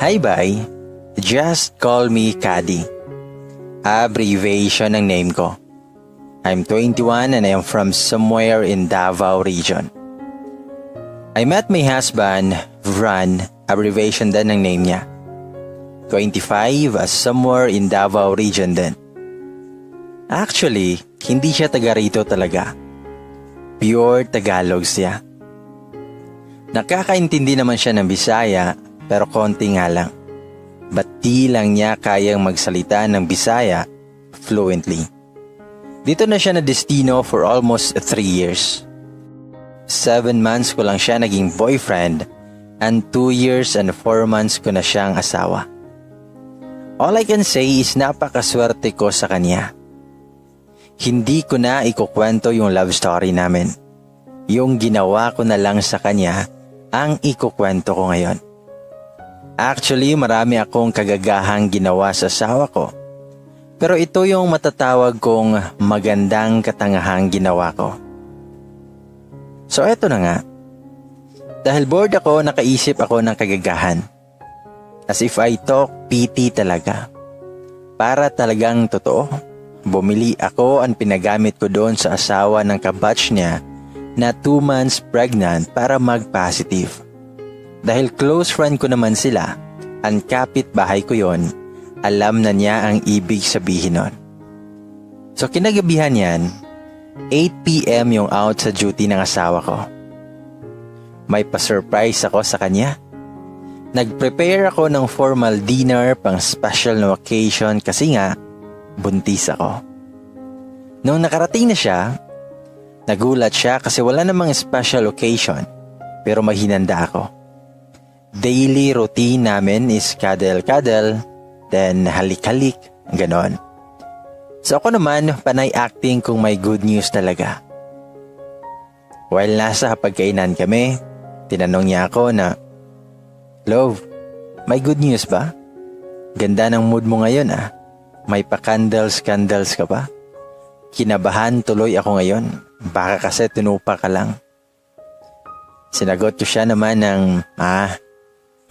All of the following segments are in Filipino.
Hi bye, just call me Caddy. Abbreviation ng name ko. I'm 21 and I am from somewhere in Davao region. I met my husband, Vran, abbreviation din ng name niya. 25 somewhere in Davao region din. Actually, hindi siya taga rito talaga. Pure Tagalog siya. Nakakaintindi naman siya ng Bisaya pero konti nga lang. Ba't di lang niya kayang magsalita ng Bisaya fluently. Dito na siya na destino for almost 3 years. 7 months ko lang siya naging boyfriend and 2 years and 4 months ko na siyang asawa. All I can say is napakaswerte ko sa kanya. Hindi ko na ikukwento yung love story namin. Yung ginawa ko na lang sa kanya ang ikukwento ko ngayon. Actually, marami akong kagagahang ginawa sa asawa ko. Pero ito yung matatawag kong magandang katangahang ginawa ko. So eto na nga. Dahil bored ako, nakaisip ako ng kagagahan. As if I talk PT talaga. Para talagang totoo. Bumili ako ang pinagamit ko doon sa asawa ng kabatch niya na 2 months pregnant para mag-positive. Dahil close friend ko naman sila, ang kapitbahay ko yon, alam na niya ang ibig sabihin nun. So kinagabihan yan, 8 p.m. yung out sa duty ng asawa ko. May pa-surprise ako sa kanya. Nag-prepare ako ng formal dinner pang special na occasion kasi nga, buntis ako. Nung nakarating na siya, nagulat siya kasi wala namang special occasion pero may hinanda ako. Daily routine namin is cuddle-cuddle, then halik-halik, ganon. So ako naman, panay acting kung may good news talaga. While nasa pagkainan kami, tinanong niya ako na, "Love, may good news ba? Ganda ng mood mo ngayon ah. May pa-candles ka ba?" Kinabahan tuloy ako ngayon. Baka kasi tinupa ka lang. Sinagot ko siya naman ng,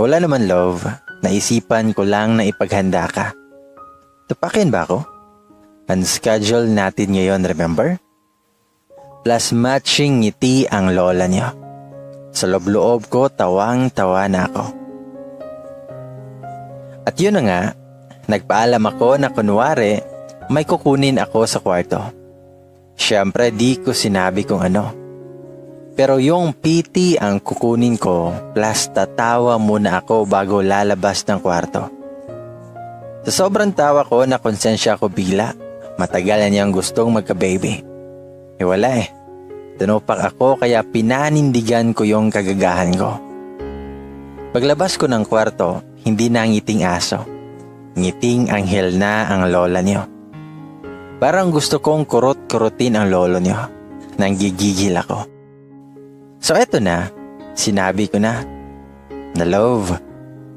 wala naman love. Naisipan ko lang na ipaghanda ka. Tupakin ba ako? Unschedule natin ngayon, remember? Plus matching ngiti ang lola niyo. Sa loob-loob ko, tawang-tawa na ako. At yun na nga, nagpaalam ako na kunwari, may kukunin ako sa kwarto. Siyempre di ko sinabi kung ano. Pero yung PT ang kukunin ko, plus tatawa muna ako bago lalabas ng kwarto. Sa sobrang tawa ko, nakonsensya ako bigla. Matagal na niyang gustong magka-baby. Wala eh. Tinupak ako kaya pinanindigan ko yung kagagahan ko. Paglabas ko ng kwarto, hindi na ngiting aso. Ngiting anghel na ang lola niyo. Parang gusto kong kurot-kurutin ang lolo niyo. Nanggigigil ako. So eto na, sinabi ko na love,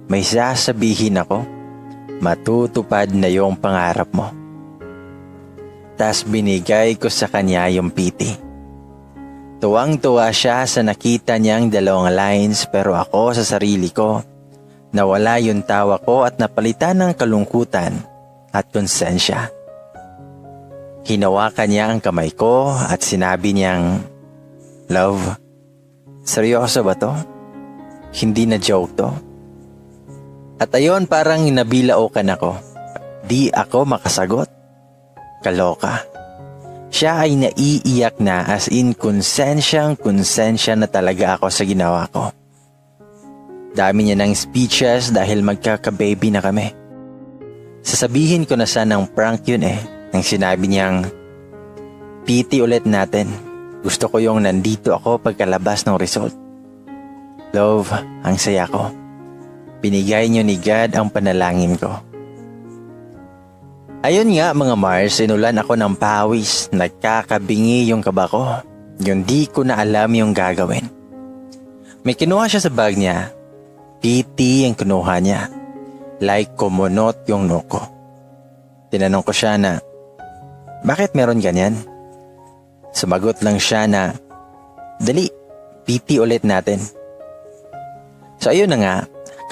may sasabihin ako. Matutupad na yung pangarap mo. Tas binigay ko sa kanya yung PT. Tuwang-tuwa siya sa nakita niyang 2 lines pero ako sa sarili ko, nawala yung tawa ko at napalitan ng kalungkutan at konsensya. Hinawakan niya ang kamay ko at sinabi niyang, "Love, seryoso ba to? Hindi na joke to?" At ayon parang nabilaukan ako. Di ako makasagot. Kaloka. Siya ay naiiyak na as in konsensya na talaga ako sa ginawa ko. Dami niya ng speeches dahil magkaka-baby na kami. Sasabihin ko na sanang prank yun eh. Nang sinabi niyang, "PT ulit natin. Gusto ko yung nandito ako pagkalabas ng result." Love, ang saya ko. Binigay niyo ni God ang panalangin ko. Ayun nga mga Mars, sinulan ako ng pawis. Nagkakabingi yung kaba ko. Yung di ko na alam yung gagawin. May kinuha siya sa bag niya. PT ang kinuha niya. Like kumunot yung noo ko. Tinanong ko siya na, "Bakit meron ganyan?" Sumagot lang siya na, "Dali, PT ulit natin." So ayun na nga,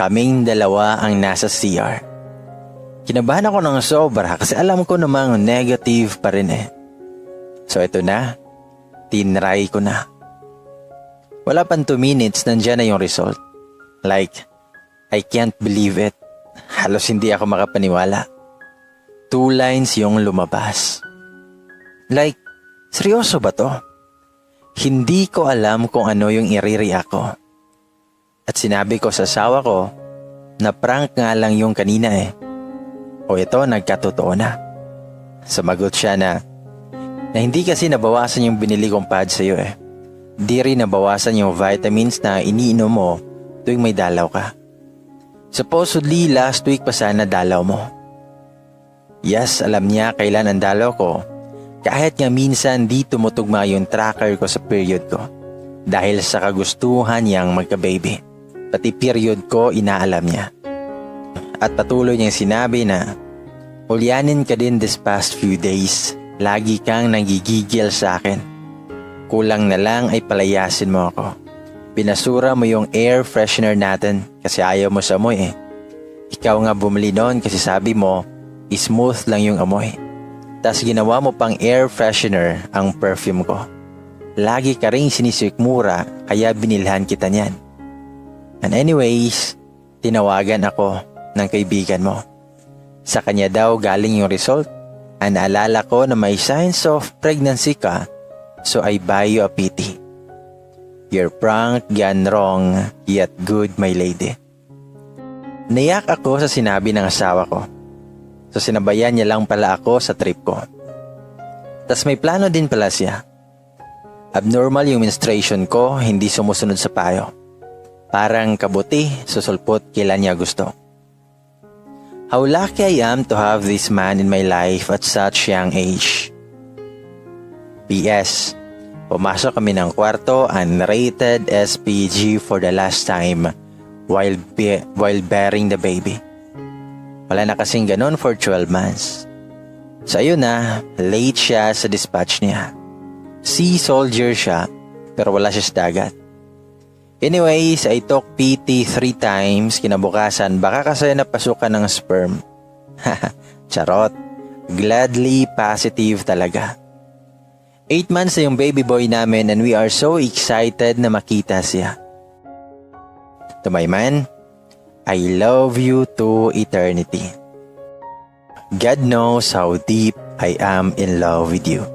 Kaming dalawa ang nasa CR. Kinabahan ako ng sobra kasi alam ko namang negative pa rin eh. So ito na, tinry ko na. Wala pang 2 minutes, nandyan na yung result. Like, I can't believe it. Halos hindi ako makapaniwala. 2 lines yung lumabas. Like, seryoso ba to? Hindi ko alam kung ano yung i-react ko. At sinabi ko sa asawa ko na prank nga lang yung kanina eh. O ito, nagkatotoo na. Sumagot siya na hindi kasi nabawasan yung binili kong pad sa'yo eh. Di rin nabawasan yung vitamins na iniinom mo tuwing may dalaw ka. Supposedly last week pa sana dalaw mo. Yes, alam niya kailan ang dalaw ko. Kahit nga minsan di tumutugma yung tracker ko sa period ko. Dahil sa kagustuhan niyang magka-baby. Pati period ko inaalam niya. At patuloy niyang sinabi na ulyanin ka din this past few days. Lagi kang nagigigil sa akin. Kulang na lang ay palayasin mo ako. Binasura mo yung air freshener natin kasi ayaw mo sa amoy eh. Ikaw nga bumili noon kasi sabi mo smooth lang yung amoy. Tas ginawa mo pang air freshener ang perfume ko. Lagi ka rin sinisikmura kaya binilhan kita niyan. And anyways, tinawagan ako ng kaibigan mo. Sa kanya daw galing yung result. Naalala ko na may signs of pregnancy ka, so I buy you a PT. Your prank gone wrong, yet good my lady. Naiyak ako sa sinabi ng asawa ko. So sinabayan niya lang pala ako sa trip ko. Tas may plano din pala siya. Abnormal yung menstruation ko, hindi sumusunod sa payo. Parang kabuti, susulpot kailan niya gusto. How lucky I am to have this man in my life at such young age. P.S. Pumasok kami ng kwarto unrated SPG for the last time while bearing the baby. Wala na kasing ganun for 12 months. So ayun na, late siya sa dispatch niya. Sea soldier siya, pero wala siya sa dagat. Anyways, I took PT 3 times. Kinabukasan, baka kasi napasukan ng sperm. Charot. Gladly positive talaga. 8 months na yung baby boy namin and we are so excited na makita siya. To my man, I love you to eternity. God knows how deep I am in love with you.